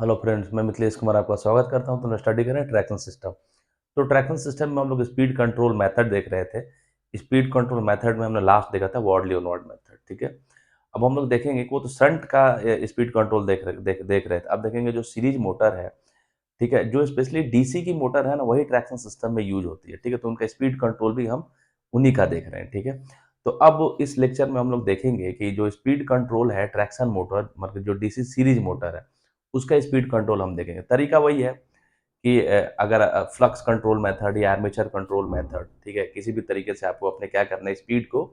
Hello friends, मैं मिथिलेश कुमार आपका स्वागत करता हूं। तो मैं स्टडी करें ट्रैक्शन सिस्टम। तो ट्रैक्शन सिस्टम में हम लोग स्पीड कंट्रोल मेथड देख रहे थे। स्पीड कंट्रोल मेथड में हमने लास्ट देखा था वार्डली ओनवर्ड मेथड। ठीक है, अब हम लोग देखेंगे कि वो तो शंट का स्पीड कंट्रोल देख रहे थे। अब देखेंगे जो सीरीज मोटर है, ठीक है, जो स्पेशली डीसी की मोटर है ना, वही ट्रैक्शन सिस्टम में यूज होती है। ठीक है, तो उनका स्पीड कंट्रोल भी हम उन्हीं का देख रहे हैं। ठीक है, तो अब इस लेक्चर में हम लोग देखेंगे कि जो स्पीड कंट्रोल है ट्रैक्शन मोटर, मतलब जो डीसी सीरीज मोटर है, उसका स्पीड कंट्रोल हम देखेंगे। तरीका वही है कि अगर फ्लक्स कंट्रोल मेथड या आर्मेचर कंट्रोल मेथड, ठीक है, किसी भी तरीके से आपको अपने क्या करना है, स्पीड को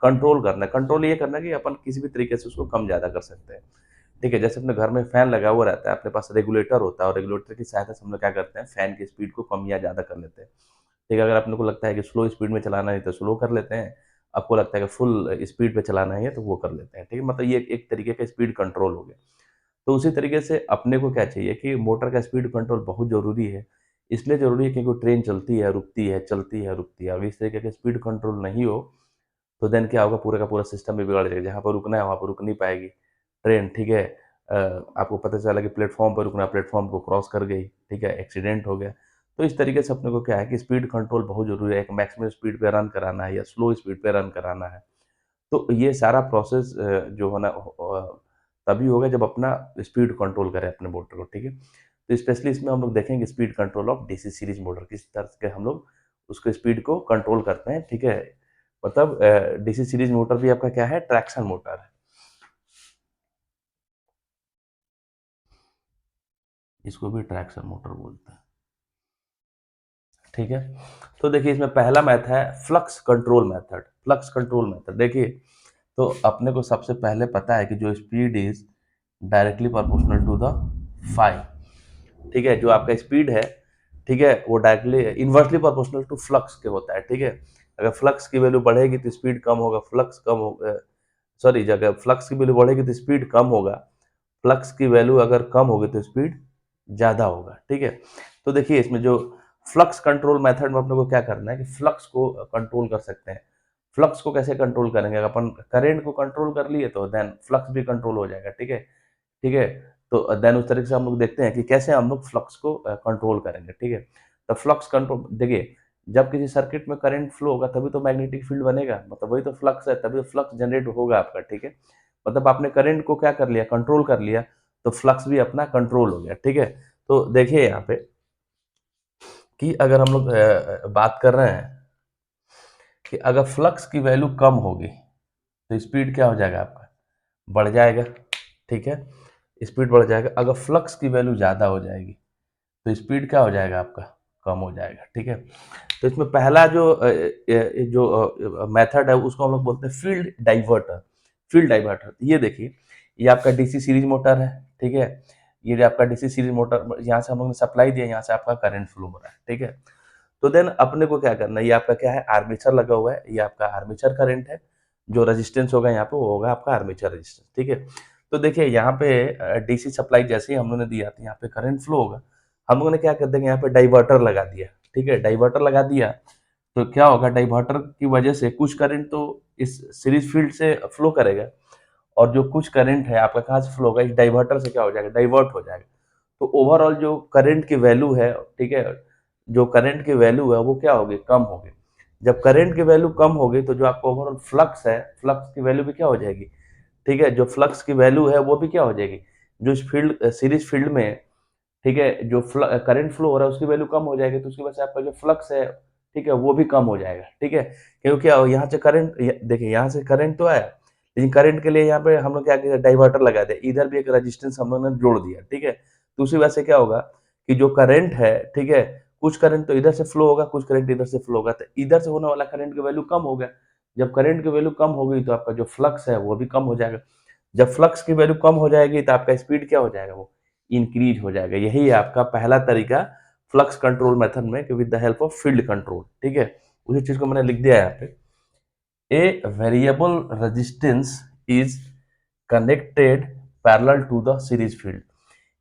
कंट्रोल करना है। कंट्रोल ये करना है कि अपन किसी भी तरीके से उसको कम ज़्यादा कर सकते हैं। ठीक है, जैसे अपने घर में फैन लगा हुआ रहता है, अपने पास रेगुलेटर होता है और रेगुलेटर की सहायता से हम लोग क्या करते हैं, फैन की स्पीड को कम या ज़्यादा कर लेते हैं। ठीक है, अगर अपने को लगता है कि स्लो स्पीड में चलाना है तो स्लो कर लेते हैं, आपको लगता है कि फुल स्पीड पे चलाना है तो वो कर लेते हैं। ठीक है, मतलब ये एक तरीके का स्पीड कंट्रोल हो गया। तो उसी तरीके से अपने को क्या चाहिए कि मोटर का स्पीड कंट्रोल बहुत ज़रूरी है। इसलिए ज़रूरी है क्योंकि ट्रेन चलती है, रुकती है, चलती है, रुकती है। अगर इस तरीके का स्पीड कंट्रोल नहीं हो, तो देन क्या होगा, पूरा का पूरा सिस्टम भी बिगड़ जाएगा। जहाँ पर रुकना है वहाँ पर रुक नहीं पाएगी ट्रेन। ठीक है, आपको पता चला कि प्लेटफॉर्म पर रुकना, प्लेटफॉर्म को क्रॉस कर गई, ठीक है, एक्सीडेंट हो गया। तो इस तरीके से अपने को क्या है कि स्पीड कंट्रोल बहुत ज़रूरी है। एक मैक्सिमम स्पीड पे रन कराना है या स्लो स्पीड पे रन कराना है, तो ये सारा प्रोसेस जो है ना तभी होगा जब अपना स्पीड कंट्रोल करें अपने मोटर को। ठीक है, तो स्पेशली इसमें हम लोग देखेंगे speed control of DC series motor, किस तरह के हम लोग उसको स्पीड को कंट्रोल करते हैं। ठीक है, मतलब डीसी सीरीज मोटर भी आपका क्या है, ट्रैक्शन मोटर है। इसको भी ट्रैक्शन मोटर बोलते हैं। ठीक है, तो देखिए इसमें पहला मैथड है flux control method. Flux control method देखिए, तो अपने को सबसे पहले पता है कि जो speed is directly proportional to the phi. ठीक है, जो आपका स्पीड है, ठीक है, वो directly inversely proportional to flux के होता है। ठीक है, अगर फ्लक्स की वैल्यू बढ़ेगी तो स्पीड कम होगा, फ्लक्स कम होगा, सॉरी, अगर फ्लक्स की वैल्यू बढ़ेगी तो स्पीड कम होगा, फ्लक्स की वैल्यू अगर कम होगी तो स्पीड ज़्यादा होगा। ठीक है, तो देखिए इसमें जो फ्लक्स कंट्रोल मेथड में अपने को क्या करना है कि फ्लक्स को कंट्रोल कर सकते हैं। फ्लक्स को कैसे कंट्रोल करेंगे, अगर अपन करंट को कंट्रोल कर लिए तो देन फ्लक्स भी कंट्रोल हो जाएगा। ठीक है, ठीक है, तो देन उस तरीके से हम लोग देखते हैं कि कैसे हम लोग फ्लक्स को कंट्रोल करेंगे। ठीक है, तो फ्लक्स कंट्रोल देखिए, जब किसी सर्किट में करंट फ्लो होगा तभी तो मैग्नेटिक फील्ड बनेगा, मतलब वही तो फ्लक्स है, तभी तो फ्लक्स जनरेट होगा आपका। ठीक है, मतलब आपने करंट को क्या कर लिया, कंट्रोल कर लिया, तो फ्लक्स भी अपना कंट्रोल हो गया। ठीक है, तो देखिए यहाँ पे कि अगर हम लोग बात कर रहे हैं कि अगर फ्लक्स की वैल्यू कम होगी तो स्पीड क्या हो जाएगा आपका, बढ़ जाएगा। ठीक है, स्पीड बढ़ जाएगा। अगर फ्लक्स की वैल्यू ज़्यादा हो जाएगी तो स्पीड क्या हो जाएगा आपका, कम हो जाएगा। ठीक है, तो इसमें पहला जो मेथड है उसको हम लोग बोलते हैं फील्ड डाइवर्टर। फील्ड डाइवर्टर, ये देखिए, ये आपका डीसी सीरीज मोटर है। ठीक है, ये जो आपका डीसी सीरीज मोटर, यहाँ से हम लोग ने सप्लाई दिया, यहाँ से आपका करंट फ्लो हो रहा है। ठीक है, तो देन अपने को क्या करना है, ये आपका क्या है, आर्मेचर लगा हुआ है, ये आपका आर्मेचर करंट है। जो रेजिस्टेंस होगा यहाँ पे वो होगा आपका आर्मेचर रेजिस्टेंस। ठीक है, तो देखिए यहाँ पे डीसी सप्लाई जैसे ही हम लोगों ने दिया तो यहाँ पे करंट फ्लो होगा। हम लोगों ने क्या कर देंगे, यहाँ पे डाइवर्टर लगा दिया। ठीक है, डाइवर्टर लगा दिया तो क्या होगा, डाइवर्टर की वजह से कुछ करंट तो इस सीरीज फील्ड से फ्लो करेगा, और जो कुछ करंट है आपका कहाँ से फ्लो होगा, इस डाइवर्टर से क्या हो जाएगा, डाइवर्ट हो जाएगा। तो ओवरऑल जो करंट की वैल्यू है, ठीक है, जो करंट की वैल्यू है वो क्या होगी, कम होगी। जब करंट की वैल्यू कम होगी तो जो आपका ओवरऑल फ्लक्स है, फ्लक्स की वैल्यू भी क्या हो जाएगी। ठीक है, जो फ्लक्स की वैल्यू है वो भी क्या हो जाएगी, जो इस फील्ड सीरीज फील्ड में, ठीक है, जो करंट फ्लो हो रहा है उसकी वैल्यू कम हो जाएगी, तो उसकी वजह से आपका जो फ्लक्स है, ठीक है, वो भी कम हो जाएगा। ठीक है, क्योंकि क्या हो, यहाँ से करंट, देखिए यहाँ से करंट तो आया, लेकिन करंट के लिए यहाँ पे हम लोग क्या किया, डाइवर्टर लगा दिया, इधर भी एक रेजिस्टेंस हम लोग ने जोड़ दिया। ठीक है, तो उसी वजह से क्या होगा कि जो करंट है, ठीक है, कुछ करंट तो इधर से फ्लो होगा, कुछ करंट इधर से फ्लो होगा, तो इधर से होने वाला करंट की वैल्यू कम हो गया। जब करंट की वैल्यू कम हो गई तो आपका जो फ्लक्स है वो भी कम हो जाएगा। जब फ्लक्स की वैल्यू कम हो जाएगी तो आपका स्पीड क्या हो जाएगा, वो इंक्रीज हो जाएगा। यही है आपका पहला तरीका फ्लक्स कंट्रोल मेथड में, with the help of field control. ठीक है, उसी चीज को मैंने लिख दिया यहाँ पे, a variable resistance is connected parallel to the series field.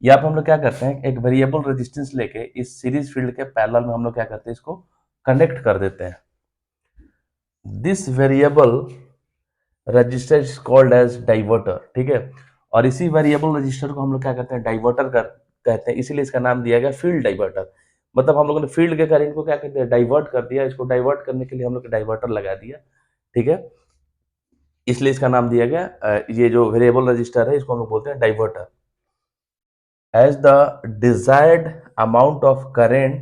यहाँ पे हम लोग क्या करते हैं, एक वेरिएबल रेजिस्टेंस लेके इस सीरीज फील्ड के पैरेलल में हम लोग क्या करते हैं, इसको कनेक्ट कर देते हैं। This variable register is called as diverter. ठीक है, और इसी वेरिएबल रजिस्टर को हम लोग क्या करते हैं, डाइवर्टर कहते हैं, इसीलिए इसका नाम दिया गया फील्ड डाइवर्टर। मतलब हम लोगों ने फील्ड के करंट को क्या कहते हैं, डाइवर्ट कर दिया, इसको डाइवर्ट करने के लिए हम लोग डाइवर्टर लगा दिया, ठीक है, इसलिए इसका नाम दिया गया। ये जो वेरिएबल रजिस्टर है इसको हम लोग बोलते हैं diverter. As the desired amount of current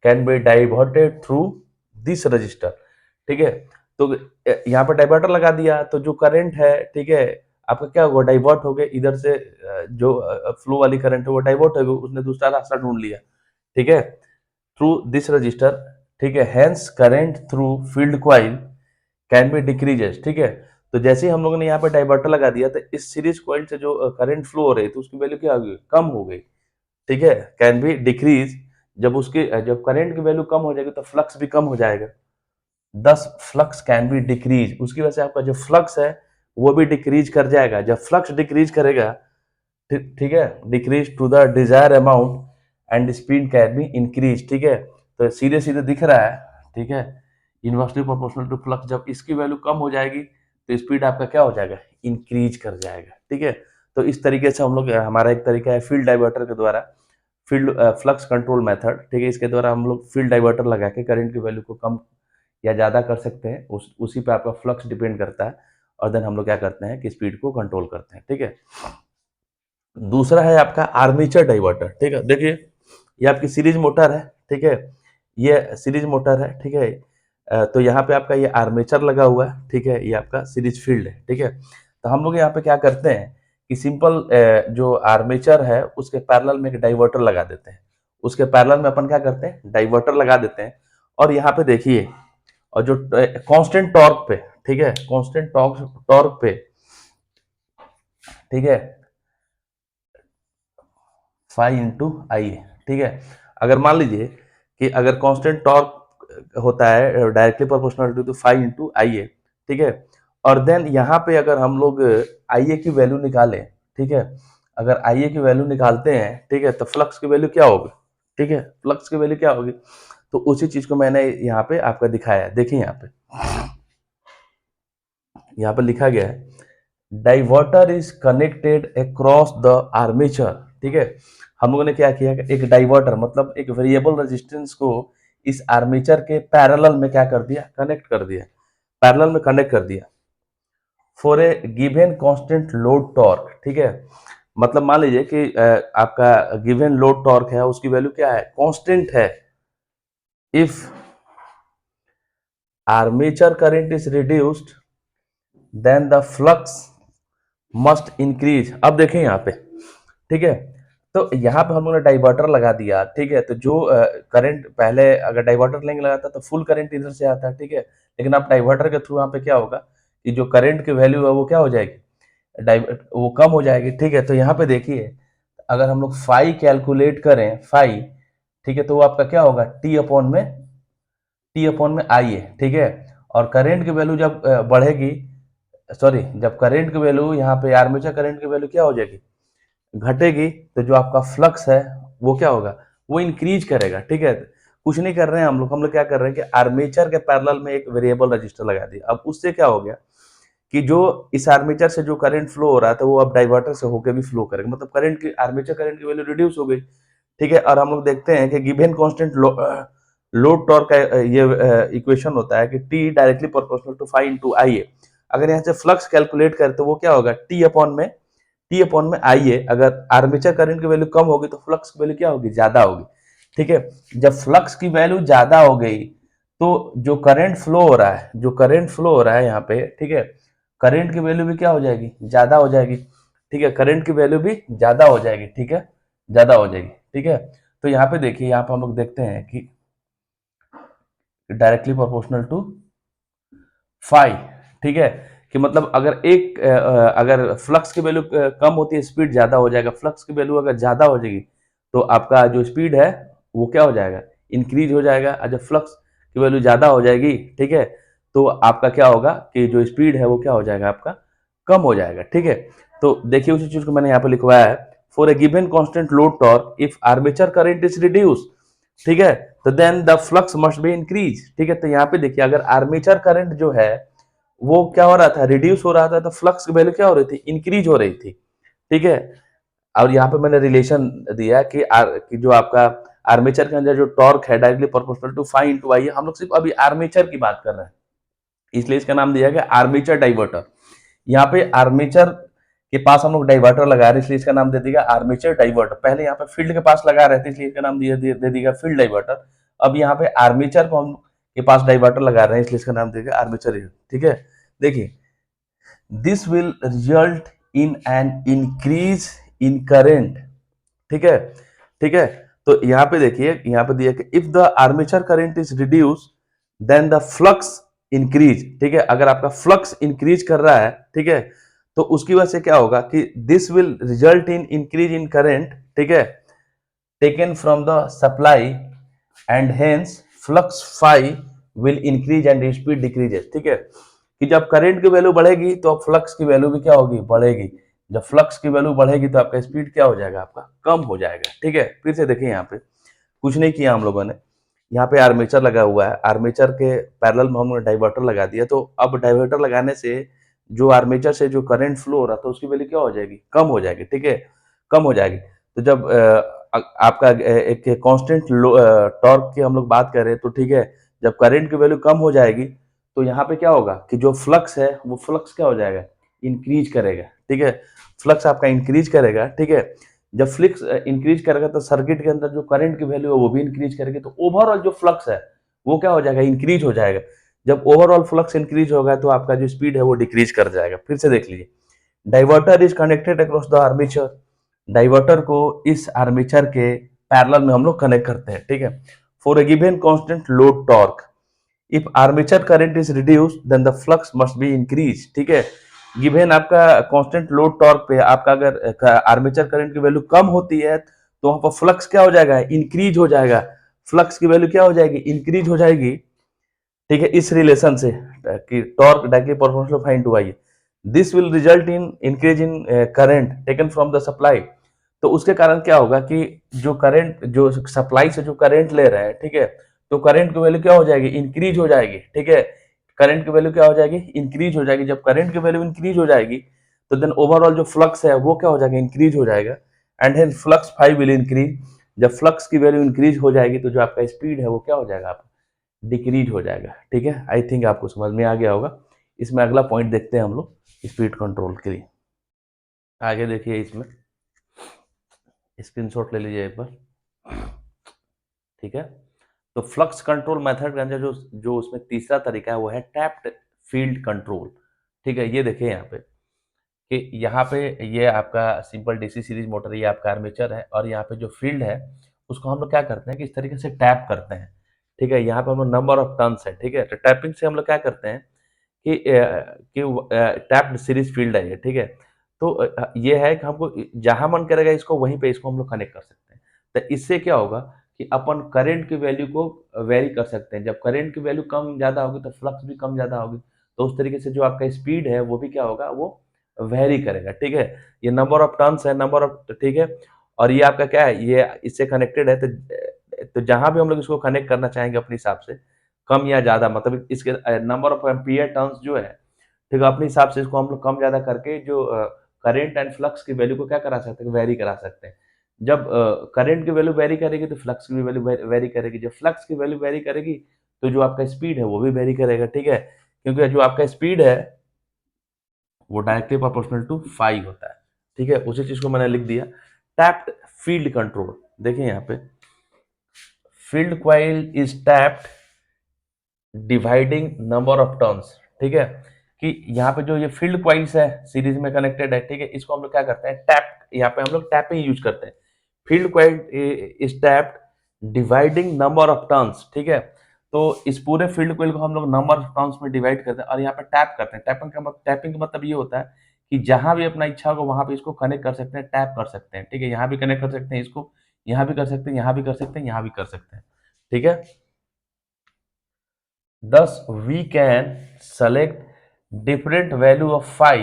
can be diverted through this register, ठीक है, तो यहाँ पर डाइवर्टर लगा दिया तो जो करंट है, ठीक है, आपका क्या होगा, डाइवर्ट हो गया इधर से, जो फ्लो वाली करंट है वो डाइवर्ट हो गई, उसने दूसरा रास्ता ढूंढ लिया, ठीक है, थ्रू दिस रजिस्टर, ठीक है, hence current through field coil can be decreases, ठीक है। तो जैसे ही हम लोगों ने यहाँ पे डाइवर्टर लगा दिया तो इस सीरीज कॉइल से जो करंट फ्लो हो रही थी उसकी वैल्यू क्या हो गई, कम हो गई, ठीक है, कैन बी डिक्रीज। जब करंट की वैल्यू कम हो जाएगी तो फ्लक्स भी कम हो जाएगा, दस फ्लक्स कैन बी डिक्रीज, उसकी वजह से आपका जो फ्लक्स है वो भी डिक्रीज कर जाएगा। जब फ्लक्स डिक्रीज करेगा, ठीक है, decrease to the desire amount and speed can be increase, ठीक है, तो सीधे सीधे दिख रहा है, ठीक है, इनवर्सली प्रोपोर्शनल टू फ्लक्स, जब इसकी वैल्यू कम हो जाएगी तो स्पीड आपका क्या हो जाएगा, इंक्रीज कर जाएगा, ठीक है। तो इस तरीके से हम लोग, हमारा एक तरीका है फील्ड डाइवर्टर के द्वारा, फील्ड फ्लक्स कंट्रोल मेथड, ठीक है, इसके द्वारा हम लोग फील्ड डाइवर्टर लगा के करंट की वैल्यू को कम या ज़्यादा कर सकते हैं, उसी पे आपका फ्लक्स डिपेंड करता है, और देन हम लोग क्या करते हैं कि स्पीड को कंट्रोल करते हैं, ठीक है। दूसरा है आपका आर्मेचर डाइवर्टर, ठीक है, देखिए ये आपकी सीरीज मोटर है, ठीक है, ये सीरीज मोटर है, ठीक है, तो यहाँ पे आपका ये आर्मेचर लगा हुआ है, ठीक है, ये आपका सीरीज फील्ड है, ठीक है। तो हम लोग यहाँ पे क्या करते हैं कि सिंपल जो आर्मेचर है उसके पैरेलल में एक डाइवर्टर लगा देते हैं, उसके पैरेलल में अपन क्या करते हैं, डाइवर्टर लगा देते हैं, और यहाँ पे देखिए, और जो कांस्टेंट टॉर्क पे, ठीक है, कांस्टेंट टॉर्क पे, ठीक है, फाई इंटू आई ए, ठीक है, अगर मान लीजिए कि अगर कांस्टेंट टॉर्क होता है directly proportional to phi into I A, ठीक है, और देन यहाँ पे अगर हम लोग आई ए की वैल्यू निकालें, ठीक है, अगर आई ए की वैल्यू निकालते हैं, ठीक है, तो फ्लक्स की वैल्यू क्या होगी, ठीक है, फ्लक्स की वैल्यू क्या होगी, तो उसी चीज को मैंने यहाँ पे आपका दिखाया है, देखिए यहाँ पे लिखा गया है, diverter is connected across the armature, ठीक है, हम लोगों ने क्या किया, एक डाइवर्टर मतलब एक वेरिएबल रेजिस्टेंस को इस आर्मेचर के पैरेलल में क्या कर दिया, कनेक्ट कर दिया, पैरेलल में कनेक्ट कर दिया, for a given constant load torque, ठीक है, मतलब मान लीजिए कि आपका गिवन लोड टॉर्क है, उसकी वैल्यू क्या है, कांस्टेंट है, if armature current is reduced then the flux must increase. अब देखें यहाँ पे, ठीक है, तो यहाँ पे हम लोगों ने डाइवर्टर लगा दिया, ठीक है, तो जो करंट पहले अगर डाइवर्टर नहीं लगाता तो फुल करंट इधर से आता है, ठीक है, लेकिन अब डाइवर्टर के थ्रू यहाँ पे क्या होगा कि जो करंट की वैल्यू है वो क्या हो जाएगी, वो कम हो जाएगी, ठीक है। तो यहाँ पे देखिए अगर हम लोग फाई कैलकुलेट करें, फाई, ठीक है, तो वो आपका क्या होगा, टी अपॉन में आई है, ठीक है, और करंट की वैल्यू जब बढ़ेगी, सॉरी, जब करंट की वैल्यू यहाँ पे आर्मेचर करंट की वैल्यू क्या हो जाएगी, घटेगी, तो जो आपका फ्लक्स है वो क्या होगा, वो इंक्रीज करेगा, ठीक है। कुछ नहीं कर रहे हैं हम लोग क्या कर रहे हैं कि आर्मेचर के पैरेलल में एक वेरिएबल रजिस्टर लगा दिया। अब उससे क्या हो गया कि जो इस आर्मेचर से जो करंट फ्लो हो रहा था वो अब डाइवर्टर से होकर भी फ्लो करेगा, मतलब करंट की, आर्मेचर करंट की वैल्यू रिड्यूस हो गई, ठीक है। और हम लोग देखते हैं कि गिवन कांस्टेंट लोड टॉर्क का ये इक्वेशन होता है कि T directly proportional to phi into I A. अगर यहाँ से फ्लक्स कैलकुलेट करें तो वो क्या होगा, टी अपॉन में आई ए, अगर आर्मेचर करंट की वैल्यू कम होगी तो फ्लक्स की वैल्यू क्या होगी, ज्यादा होगी, ठीक है। जब फ्लक्स की वैल्यू ज्यादा हो गई तो जो करंट फ्लो हो रहा है, यहाँ पे, ठीक है, करंट की वैल्यू भी क्या हो जाएगी, ज्यादा हो जाएगी, ठीक है, करंट की वैल्यू भी ज्यादा हो जाएगी, ठीक है, ज्यादा हो जाएगी, ठीक है। तो यहाँ पे देखिए, यहाँ पे हम लोग देखते हैं कि डायरेक्टली प्रोपोर्शनल टू फाई, ठीक है, कि मतलब अगर फ्लक्स की वैल्यू कम होती है स्पीड ज्यादा हो जाएगा, फ्लक्स की वैल्यू अगर ज्यादा हो जाएगी तो आपका जो स्पीड है वो क्या हो जाएगा, इंक्रीज हो जाएगा, और जब फ्लक्स की वैल्यू ज्यादा हो जाएगी, ठीक है, तो आपका क्या होगा कि जो स्पीड है वो क्या हो जाएगा, आपका कम हो जाएगा, ठीक है। तो देखिए उसी चीज को मैंने यहाँ पे लिखवाया है, for a given constant load torque if armature current is reduce, ठीक है, तो then the flux must be increase, ठीक है। तो यहाँ पे देखिए अगर आर्मेचर करंट जो है वो क्या हो रहा था, रिड्यूस हो रहा था, तो फ्लक्स की वैल्यू क्या हो रही थी, इंक्रीज हो रही थी, ठीक है। और यहाँ पे मैंने रिलेशन दिया कि कि जो आपका आर्मेचर के अंदर जो टॉर्क है directly proportional to phi into I है। हम लोग सिर्फ अभी आर्मेचर की बात कर रहे हैं, इसलिए इसका नाम दिया गया आर्मेचर डाइवर्टर। यहाँ पे आर्मेचर के पास हम लोग डाइवर्टर लगा रहे हैं, इसलिए इसका नाम दे दिया आर्मेचर डाइवर्टर। पहले यहाँ पे फील्ड के पास लगा रहे थे, इसलिए इसका नाम दे दिया फील्ड डाइवर्टर। अब यहाँ पे आर्मेचर को हम के पास डाइवर्टर लगा रहे हैं, इसलिए इसका नाम देगा आर्मेचर। ठीक है, देखिए this will result in an increase in current. ठीक है, ठीक है। तो यहाँ पे देखिए, यहाँ पे दिया कि if the armature current is reduce then the flux increase. ठीक है, अगर आपका फ्लक्स इंक्रीज कर रहा है, ठीक है, तो उसकी वजह से क्या होगा कि this will result in increase in current, ठीक है, taken from the supply and hence flux phi will increase and speed decreases. ठीक है, कि जब करंट की वैल्यू बढ़ेगी तो फ्लक्स की वैल्यू भी क्या होगी, बढ़ेगी। जब फ्लक्स की वैल्यू बढ़ेगी तो आपका स्पीड क्या हो जाएगा, आपका कम हो जाएगा। ठीक है, फिर से देखिए यहाँ पे कुछ नहीं किया हम लोगों ने, यहाँ पे आर्मेचर लगा हुआ है, आर्मेचर के पैरेलल में हमने डाइवर्टर लगा दिया। तो अब डाइवर्टर लगाने से जो आर्मेचर से जो करंट फ्लो हो रहा था उसकी वैल्यू क्या हो जाएगी, कम हो जाएगी। ठीक है, कम हो जाएगी। तो जब आपका एक कांस्टेंट टॉर्क की हम लोग बात कर रहे हैं, तो ठीक है, जब करंट की वैल्यू कम हो जाएगी तो यहाँ पे क्या होगा कि जो फ्लक्स है वो फ्लक्स क्या हो जाएगा, इंक्रीज करेगा। ठीक है, फ्लक्स आपका इंक्रीज करेगा। ठीक है, जब फ्लक्स इंक्रीज करेगा तो सर्किट के अंदर जो करंट की वैल्यू है वो भी इंक्रीज करेगी, तो ओवरऑल जो फ्लक्स है वो क्या हो जाएगा, इंक्रीज हो जाएगा। जब ओवरऑल फ्लक्स इंक्रीज होगा तो आपका जो स्पीड है वो डिक्रीज कर जाएगा। फिर से देख लीजिए, diverter is connected across the armature. Diverter को इस आर्मेचर के पैरेलल में हम लोग कनेक्ट करते हैं। ठीक है, for a given constant load torque if armature current is reduce then the flux must be increase. ठीक है, गिवन आपका कांस्टेंट लोड टॉर्क पे आपका अगर आर्मेचर करंट की वैल्यू कम होती है तो वहां पर फ्लक्स क्या हो जाएगा, इंक्रीज हो जाएगा। फ्लक्स की वैल्यू क्या हो जाएगी, इंक्रीज हो जाएगी। ठीक है, इस रिलेशन से कि torque directly proportional phi and to I, this will result in increase in current taken from the supply. तो उसके कारण क्या होगा कि जो करंट जो सप्लाई से जो करंट ले रहे हैं, ठीक है, तो करंट की वैल्यू क्या हो जाएगी, इंक्रीज हो जाएगी। ठीक है, करंट की वैल्यू क्या हो जाएगी, इंक्रीज हो जाएगी। जब करंट की वैल्यू इंक्रीज हो जाएगी तो देन ओवरऑल जो फ्लक्स है वो क्या हो जाएगा, इंक्रीज हो जाएगा and hence flux five will increase. जब फ्लक्स की वैल्यू इंक्रीज हो जाएगी तो जो आपका स्पीड है वो क्या हो जाएगा, आपका डिक्रीज हो जाएगा। ठीक है, आई थिंक आपको समझ में आ गया होगा। इसमें अगला पॉइंट देखते हैं हम लोग, स्पीड कंट्रोल के लिए। आगे देखिए, इसमें स्क्रीनशॉट ले लीजिए एक बार। ठीक है, तो फ्लक्स कंट्रोल मेथड के अंदर जो जो उसमें तीसरा तरीका है वो है टैप्ड फील्ड कंट्रोल। ठीक है, ये देखिए यहाँ पे कि यहाँ पे ये आपका सिंपल डीसी सीरीज मोटर, ये आपका आर्मेचर है, और यहाँ पे जो फील्ड है उसको हम लोग क्या करते हैं कि इस तरीके से टैप करते हैं। ठीक है, यहाँ पे हम लोग नंबर ऑफ टर्न्स है। ठीक है, तो टैपिंग से हम लोग क्या करते हैं कि टैप्ड सीरीज फील्ड है ये। ठीक है, तो ये है कि हमको जहां मन करेगा इसको वहीं पे इसको हम लोग कनेक्ट कर सकते हैं। तो इससे क्या होगा कि अपन करंट की वैल्यू को वेरी कर सकते हैं। जब करंट की वैल्यू कम ज्यादा होगी तो फ्लक्स भी कम ज्यादा होगी, तो उस तरीके से जो आपका स्पीड है वो भी क्या होगा, वो वेरी करेगा। ठीक है, ये नंबर ऑफ टर्न्स है, नंबर ऑफ, ठीक है, और ये आपका क्या है, ये इससे कनेक्टेड है। तो जहां भी हम लोग इसको कनेक्ट करना चाहेंगे अपने हिसाब से, कम या ज्यादा, मतलब इसके नंबर ऑफ एम्पियर टर्न्स जो है, ठीक है, अपने हिसाब से इसको हम लोग कम ज्यादा करके जो करंट एंड फ्लक्स की वैल्यू को क्या करा सकते हैं, वेरी करा सकते हैं। जब करंट की वैल्यू वेरी करेगी तो फ्लक्स की भी वैल्यू वेरी करेगी। जब फ्लक्स की वैल्यू वेरी करेगी तो जो आपका स्पीड है वो भी वेरी करेगा। ठीक है, क्योंकि जो आपका स्पीड है वो डायरेक्टली प्रोपोर्शनल टू फाई होता है। ठीक है, उसी चीज को मैंने लिख दिया। टैप्ड फील्ड कंट्रोल, देखिए यहाँ पे field coil is tapped dividing number of turns. ठीक है, कि यहाँ पे जो ये फील्ड क्वाइल्स है सीरीज में कनेक्टेड है। ठीक है, इसको हम लोग क्या करते हैं, टैप, यहाँ पे हम लोग टैपिंग यूज करते हैं। Field coil is tapped dividing number of turns. ठीक है, तो इस पूरे फील्ड क्वाइल को हम लोग नंबर ऑफ टर्न्स में डिवाइड करते हैं और यहाँ पे टैप करते हैं। टैपिंग का मतलब ये होता है कि जहां भी अपना इच्छा होगा वहां पे इसको कनेक्ट कर सकते हैं, टैप कर सकते हैं। ठीक है, यहाँ भी कनेक्ट कर सकते हैं इसको, यहाँ भी कर सकते हैं, यहाँ भी कर सकते हैं, यहाँ भी कर सकते हैं। ठीक है, thus we can select different value of phi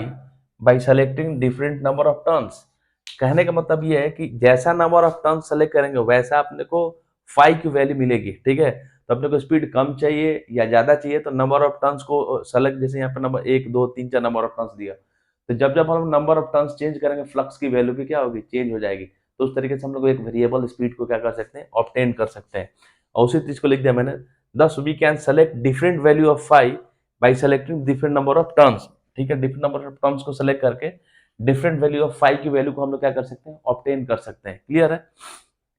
by selecting different number of turns। कहने का मतलब ये है कि जैसा नंबर ऑफ टर्न सेलेक्ट करेंगे वैसा अपने को फाई की वैल्यू मिलेगी। ठीक है, तो अपने को स्पीड कम चाहिए या ज्यादा चाहिए तो नंबर ऑफ टर्न्स को सेलेक्ट, जैसे यहाँ पे नंबर 1 2 3 4 नंबर ऑफ टर्न्स दिया, तो जब जब हम नंबर ऑफ टर्न्स चेंज करेंगे फ्लक्स की वैल्यू भी क्या होगी, चेंज हो जाएगी। तो उस तरीके से हम लोग एक वेरिएबल स्पीड को क्या कर सकते हैं, ऑब्टेन कर सकते हैं। और उसी चीज को लिख दिया मैंने, thus we can select different value of phi by selecting different number of turns. ठीक है, डिफरेंट नंबर ऑफ टर्म्स को सेलेक्ट करके डिफरेंट वैल्यू ऑफ फाई की वैल्यू को हम लोग क्या कर सकते हैं, ऑब्टेन कर सकते हैं। क्लियर है,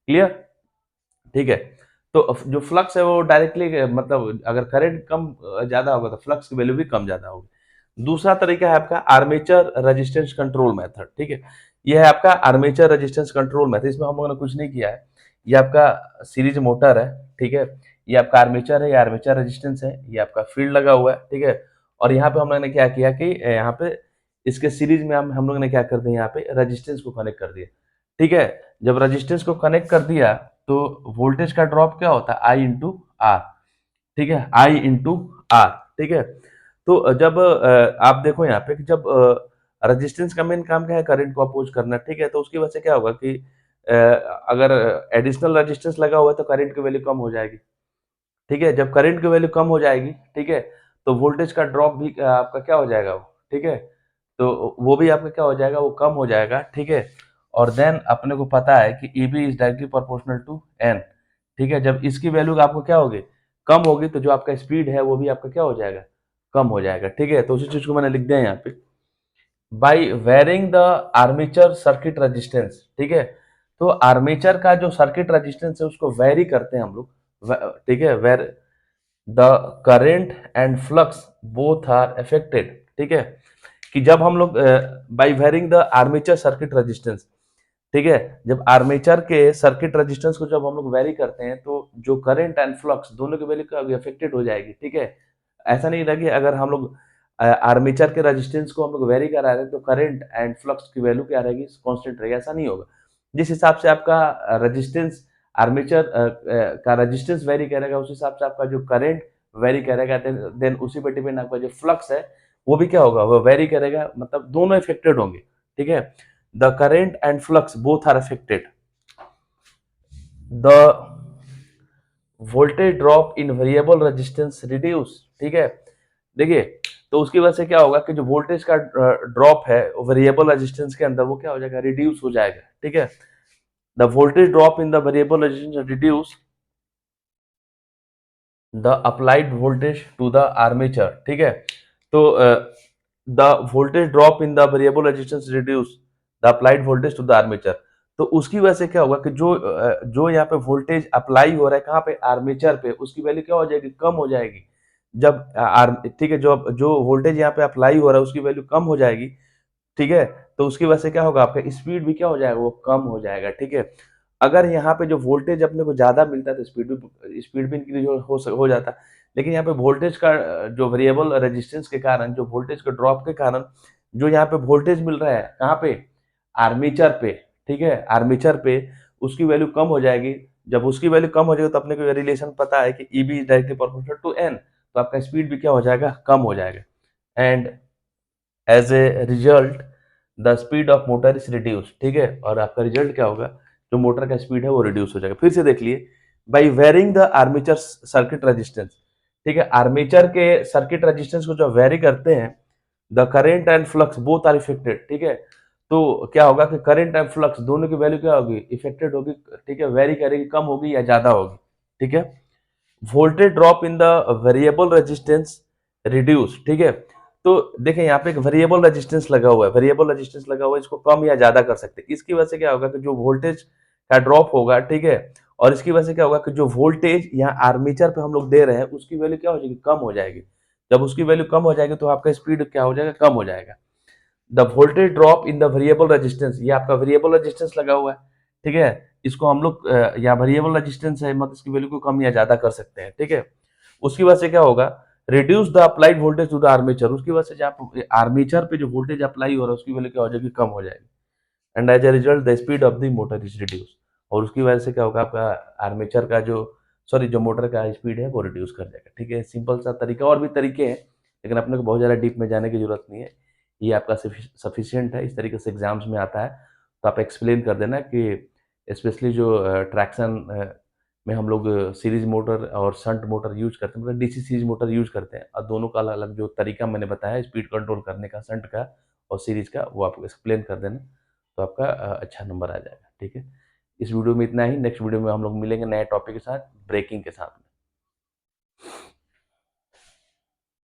क्लियर, ठीक है। तो जो फ्लक्स है वो डायरेक्टली मतलब अगर करंट कम ज्यादा होगा तो फ्लक्स की वैल्यू भी कम ज्यादा होगी। दूसरा तरीका है आपका आर्मेचर रेजिस्टेंस कंट्रोल मेथड। ठीक है, ये है आपका आर्मेचर रेजिस्टेंस कंट्रोल मेथड। इसमें हम लोगों ने कुछ नहीं किया है, ये आपका सीरीज मोटर है। ठीक है, ये आपका आर्मेचर है, ये आर्मेचर रेजिस्टेंस है, ये आपका फील्ड लगा हुआ है। ठीक है, और यहाँ पे हम लोगों ने क्या किया कि यहाँ पे इसके सीरीज में हम लोगों ने क्या कर दिया, यहाँ पे रेजिस्टेंस को कनेक्ट कर दिया। ठीक है, जब रेजिस्टेंस को कनेक्ट कर दिया तो वोल्टेज का ड्रॉप क्या होता है, आई इंटू आर। ठीक है, आई इंटू आर। ठीक है, तो जब आप देखो यहाँ पे कि जब रेजिस्टेंस का मेन काम क्या है, करंट को अपोज करना। ठीक है, तो उसकी वजह से क्या होगा कि अगर एडिशनल रेजिस्टेंस लगा हुआ है तो करंट की वैल्यू कम हो जाएगी। ठीक है, जब करंट की वैल्यू कम हो जाएगी, ठीक है, तो वोल्टेज का ड्रॉप भी आपका क्या हो जाएगा वो। ठीक है, तो वो भी आपका क्या हो जाएगा, वो कम हो जाएगा। ठीक है, और देन अपने को पता है कि EB is directly proportional to N. ठीक है, जब इसकी वैल्यू आपको क्या होगी, कम होगी, तो जो आपका स्पीड है वो भी आपका क्या हो जाएगा, कम हो जाएगा। ठीक है, तो उसी चीज को मैंने लिख दिया यहाँ पे, by varying the armature circuit resistance. ठीक है, तो आर्मेचर का जो सर्किट रेजिस्टेंस है उसको वेरी करते हैं हम लोग। ठीक है, where the current and flux both are affected. ठीक है, कि जब हम लोग by varying the armature circuit resistance. ठीक है, जब आर्मेचर के सर्किट रेजिस्टेंस को जब हम लोग वेरी करते हैं तो जो करंट एंड फ्लक्स दोनों की वैल्यू क्या होगी, अफेक्टेड हो जाएगी। ठीक है, ऐसा नहीं लगे अगर हम लोग आर्मेचर के रेजिस्टेंस को हम लोग वेरी करा रहे हैं तो करंट एंड फ्लक्स की वैल्यू क्या रहेगी, कांस्टेंट रहेगी, ऐसा नहीं होगा। जिस हिसाब से आपका रेजिस्टेंस आर्मेचर का रेजिस्टेंस वेरी करेगा उस हिसाब से आपका जो करंट वेरी करेगा, देन उसी पे डिपेंड आपका जो फ्लक्स है वो भी क्या होगा, वो वेरी करेगा, मतलब दोनों इफेक्टेड होंगे। ठीक है, the current and flux both are affected, the voltage drop in variable resistance reduce। ठीक है, देखिए, तो उसकी वजह से क्या होगा कि जो वोल्टेज का ड्रॉप है वेरिएबल रेजिस्टेंस के अंदर वो क्या हो जाएगा, रिड्यूस हो जाएगा। ठीक है, the voltage drop in the variable resistance reduce the applied voltage to the armature. ठीक है, तो the voltage drop in the variable resistance reduce the applied voltage to the armature. तो उसकी वजह से क्या होगा कि जो यहाँ पे वोल्टेज अप्लाई हो रहा है कहाँ पे, आर्मेचर पे, उसकी वैल्यू क्या हो जाएगी, कम हो जाएगी। जब ठीक है, जो जो वोल्टेज यहाँ पे अप्लाई हो रहा है उसकी वैल्यू कम हो जाएगी। ठीक है, तो उसकी वजह से क्या होगा, आपका स्पीड भी क्या हो जाएगा, वो कम हो जाएगा। ठीक है, अगर यहाँ पे जो वोल्टेज अपने को ज्यादा मिलता है तो स्पीड भी इंक्रीज हो जाता है। लेकिन यहाँ पे वोल्टेज का जो वेरिएबल रेजिस्टेंस के कारण, जो वोल्टेज के ड्रॉप के कारण, जो यहाँ पे वोल्टेज मिल रहा है कहाँ पे, आर्मेचर पे। ठीक है, आर्मेचर पे उसकी वैल्यू कम हो जाएगी। जब उसकी वैल्यू कम हो जाएगी तो अपने को रिलेशन पता है कि EB is directly proportional to N, तो आपका स्पीड भी क्या हो जाएगा, कम हो जाएगा। And as a result the speed of motor is reduce. ठीक है, और आपका रिजल्ट क्या होगा, जो मोटर का स्पीड है वो रिड्यूस हो जाएगा। फिर से देख लिए, by varying the armature circuit resistance. ठीक है, आर्मेचर के सर्किट रेजिस्टेंस को जब वेरी करते हैं, the current and flux both are effected. ठीक है, तो क्या होगा कि करंट एंड फ्लक्स दोनों की वैल्यू क्या होगी, इफेक्टेड होगी। ठीक है, वेरी करेगी, कम होगी या ज्यादा होगी। ठीक है, voltage drop in the variable resistance reduce. ठीक है, तो देखें यहाँ पे एक वेरिएबल रेजिस्टेंस लगा हुआ है, वेरिएबल रेजिस्टेंस लगा हुआ है, इसको कम या ज्यादा कर सकते हैं। इसकी वजह से क्या होगा कि जो वोल्टेज का ड्रॉप होगा, ठीक है, और इसकी वजह से क्या होगा कि जो वोल्टेज यहाँ आर्मेचर पे हम लोग दे रहे हैं उसकी वैल्यू क्या हो जाएगी, कम हो जाएगी। जब उसकी वैल्यू कम हो जाएगी तो आपका स्पीड क्या हो जाएगा, कम हो जाएगा। The voltage drop in the variable resistance, ये आपका वेरिएबल रेजिस्टेंस लगा हुआ है। ठीक है, इसको हम लोग या वेरिएबल रेजिस्टेंस है, मतलब इसकी वैल्यू को कम या ज्यादा कर सकते हैं। ठीक है, उसकी वजह से क्या होगा, reduce the applied voltage to the armature, उसकी वजह से जहाँ आर्मेचर पे जो वोल्टेज अप्लाई हो रहा है उसकी वैल्यू क्या हो जाएगी, कम हो जाएगी। And as a result the speed of the motor is reduce, और उसकी वजह से क्या होगा, आपका आर्मेचर का जो जो मोटर का स्पीड है वो रिड्यूस कर देगा। ठीक है, सिंपल सा तरीका, और भी तरीके हैं लेकिन अपने को बहुत ज़्यादा डीप में जाने की जरूरत नहीं है, ये आपका सफिशियंट है। इस तरीके से एग्जाम्स में आता है, तो आप एक्सप्लेन कर देना कि स्पेशली जो ट्रैक्शन में हम लोग सीरीज मोटर और शंट मोटर यूज करते हैं, मतलब डीसी सीरीज मोटर यूज करते हैं, और दोनों का अलग अलग जो तरीका मैंने बताया स्पीड कंट्रोल करने का शंट का और सीरीज का वो आपको एक्सप्लेन कर देना, तो आपका अच्छा नंबर आ जाएगा। ठीक है, इस वीडियो में इतना ही। नेक्स्ट वीडियो में हम लोग मिलेंगे नए टॉपिक के साथ, ब्रेकिंग के साथ में।